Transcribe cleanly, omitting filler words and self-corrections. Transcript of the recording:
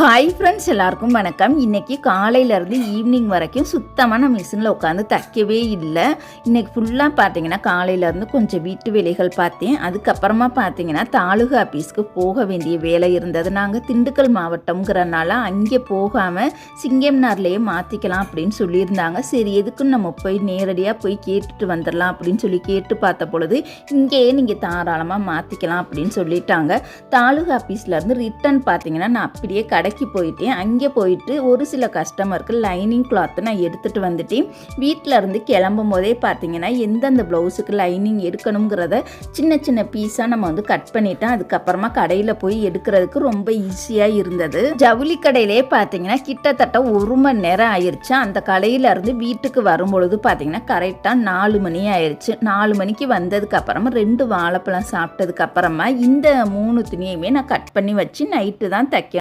Hi friends, எல்லாருக்கும் வணக்கம். இன்றைக்கி காலையிலேருந்து ஈவினிங் வரைக்கும் சுத்தமாக நான் மிஷினில் உட்காந்து தைக்கவே இல்லை. இன்றைக்கி ஃபுல்லாக பார்த்தீங்கன்னா காலையிலேருந்து கொஞ்சம் வீட்டு வேலைகள் பார்த்தேன். அதுக்கப்புறமா பார்த்தீங்கன்னா தாலுகா ஆஃபீஸ்க்கு போக வேண்டிய வேலை இருந்தது. நாங்கள் திண்டுக்கல் மாவட்டம்ங்கிறனால அங்கே போகாமல் சிங்கம்னார்லேயே மாற்றிக்கலாம் அப்படின்னு சொல்லியிருந்தாங்க. சரி, எதுக்குன்னு நம்ம போய் நேரடியாக போய் கேட்டுட்டு வந்துடலாம் அப்படின்னு சொல்லி கேட்டு பார்த்த பொழுது இங்கேயே நீங்கள் தாராளமாக மாற்றிக்கலாம் அப்படின்னு சொல்லிட்டாங்க. தாலுகா ஆஃபீஸ்லேருந்து ரிட்டன் பார்த்தீங்கன்னா நான் அப்படியே கடைக்கு போயிட்டேன். அங்கே போயிட்டு ஒரு சில கஸ்டமருக்கு லைனிங் கிளாத்து நான் எடுத்துகிட்டு வந்துட்டேன். வீட்டில் இருந்து கிளம்பும் போதே பார்த்தீங்கன்னா எந்தெந்த ப்ளவுஸுக்கு லைனிங் எடுக்கணுங்கிறத சின்ன சின்ன பீஸாக நம்ம வந்து கட் பண்ணிட்டேன். அதுக்கப்புறமா கடையில் போய் எடுக்கிறதுக்கு ரொம்ப ஈஸியாக இருந்தது. ஜவுளி கடையிலே பார்த்தீங்கன்னா கிட்டத்தட்ட 1 மணி நேரம் ஆயிடுச்சு. அந்த கடையிலேருந்து வீட்டுக்கு வரும்பொழுது பார்த்தீங்கன்னா கரெக்டாக 4 மணி ஆயிடுச்சு. 4 மணிக்கு வந்ததுக்கு அப்புறமா 2 வாழைப்பழம் சாப்பிட்டதுக்கு அப்புறமா இந்த 3 துணியுமே நான் கட் பண்ணி வச்சு நைட்டு தான் தைக்க